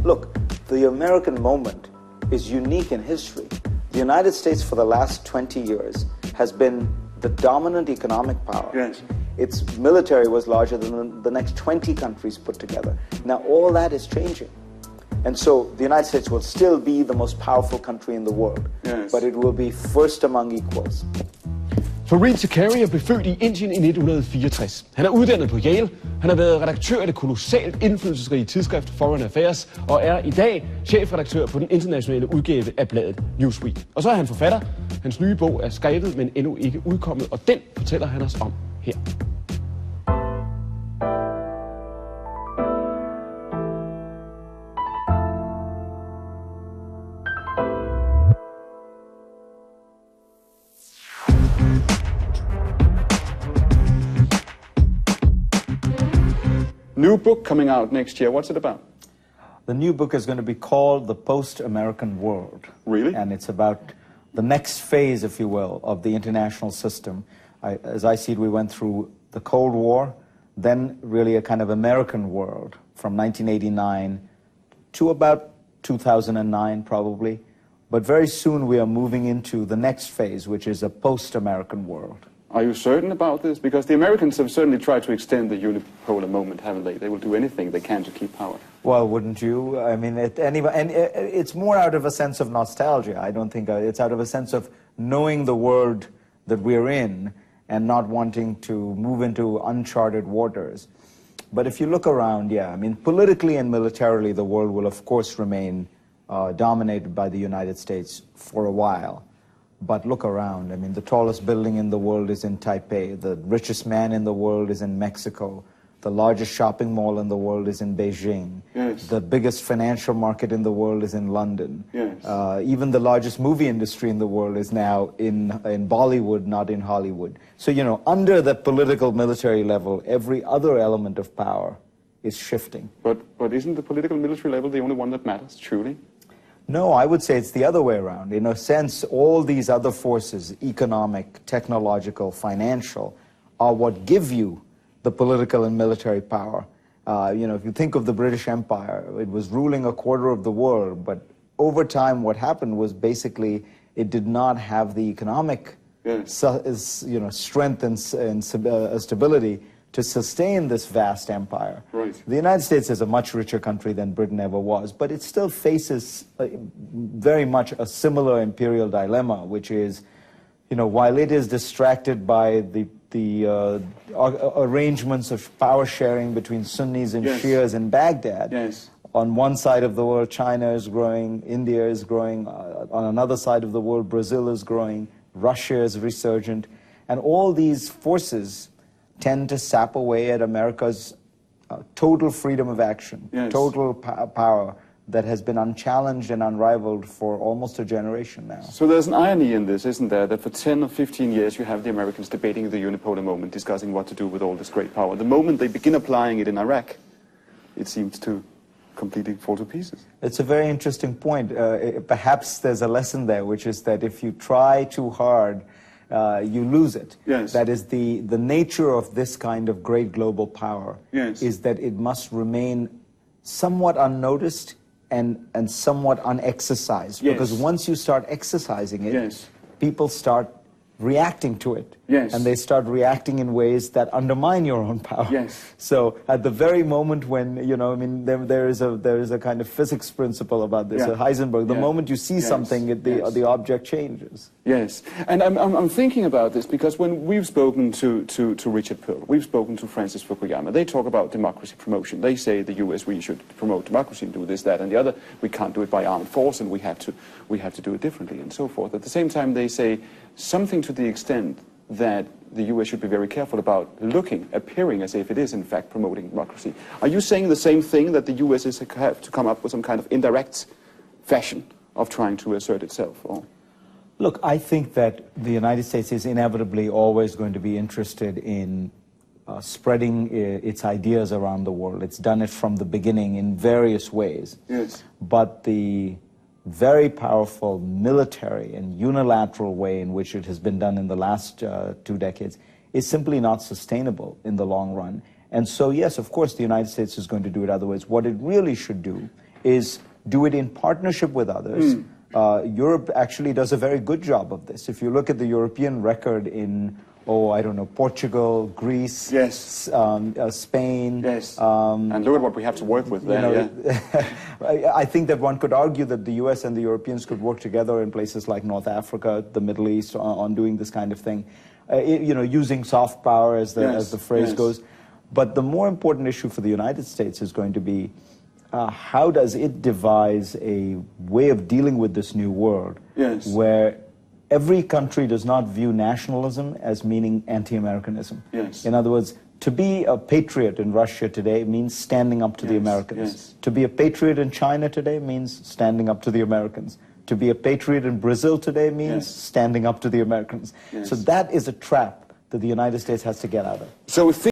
Look, the American moment is unique in history. The United States for the last 20 years has been the dominant economic power. Yes. Its military was larger than the next 20 countries put together. Now all that is changing. And so the United States will still be the most powerful country in the world, yes, but it will be first among equals. Fareed Zakaria blev født i Indien i 1964. Han er uddannet på Yale. Han har været redaktør af det kolossalt indflydelsesrige tidsskrift Foreign Affairs og er i dag chefredaktør på den internationale udgave af bladet Newsweek. Og så er han forfatter. Hans nye bog er skrevet, men endnu ikke udkommet, og den fortæller han os om her. New book coming out next year. What's it about? The new book is going to be called The Post-American World. Really? And it's about the next phase, if you will, of the international system. As I see it, we went through the Cold War, then really a kind of American world from 1989 to about 2009 probably. But very soon we are moving into the next phase, which is a post-American world. Are you certain about this? Because the Americans have certainly tried to extend the unipolar moment, haven't they? They will do anything they can to keep power. Well, wouldn't you? I mean, it's more out of a sense of nostalgia. I don't think it's out of a sense of knowing the world that we're in and not wanting to move into uncharted waters. But if you look around, yeah, I mean, politically and militarily, the world will, of course, remain dominated by the United States for a while. But look around. I mean, the tallest building in the world is in Taipei. The richest man in the world is in Mexico. The largest shopping mall in the world is in Beijing. Yes. The biggest financial market in the world is in London. Yes. Even the largest movie industry in the world is now in Bollywood, not in Hollywood. So, you know, under the political military level, every other element of power is shifting. But isn't the political military level the only one that matters, truly? No, I would say it's the other way around. In a sense, all these other forces, economic, technological, financial, are what give you the political and military power. You know, if you think of the British Empire, it was ruling a quarter of the world, but over time what happened was basically it did not have the economic strength and stability to sustain this vast empire. Right. The United States is a much richer country than Britain ever was, but it still faces very much a similar imperial dilemma, which is, you know, while it is distracted by the arrangements of power sharing between Sunnis and Shias in Baghdad, on one side of the world China is growing, India is growing, on another side of the world Brazil is growing, Russia is resurgent, and all these forces tend to sap away at America's total freedom of action, total power that has been unchallenged and unrivaled for almost a generation now. So there's an irony in this, isn't there, that for 10 or 15 years you have the Americans debating the unipolar moment, discussing what to do with all this great power. The moment they begin applying it in Iraq, it seems to completely fall to pieces. It's a very interesting point. Perhaps there's a lesson there, which is that if you try too hard, you lose it. Yes. That is the nature of this kind of great global power, is that it must remain somewhat unnoticed and somewhat unexercised. Because once you start exercising it, people start reacting to it. And they start reacting in ways that undermine your own power. So at the very moment when, you know, I mean, there is a kind of physics principle about this, Heisenberg, the moment you see something, the object changes. Yes, and I'm thinking about this because when we've spoken to Richard Pearl, we've spoken to Francis Fukuyama, they talk about democracy promotion. They say the US, we should promote democracy and do this, that, and the other. We can't do it by armed force, and we have to do it differently, and so forth. At the same time, they say something to the extent that the US should be very careful about appearing as if it is in fact promoting democracy. Are you saying the same thing, that the US have to come up with some kind of indirect fashion of trying to assert itself? Or? Look, I think that the United States is inevitably always going to be interested in spreading its ideas around the world. It's done it from the beginning in various ways. But the very powerful military and unilateral way in which it has been done in the last 2 decades is simply not sustainable in the long run. And so, yes, of course, the United States is going to do it other ways. What it really should do is do it in partnership with others. Europe actually does a very good job of this. If you look at the European record in, I don't know, Portugal, Greece, yes. Spain. Yes. And look at what we have to work with there. I think that one could argue that the US and the Europeans could work together in places like North Africa, the Middle East, on doing this kind of thing. Using soft power as the phrase goes. But the more important issue for the United States is going to be how does it devise a way of dealing with this new world where every country does not view nationalism as meaning anti-Americanism. In other words, to be a patriot in Russia today means standing up to the Americans. To be a patriot in China today means standing up to the Americans. To be a patriot in Brazil today means standing up to the Americans. So that is a trap that the United States has to get out of. So if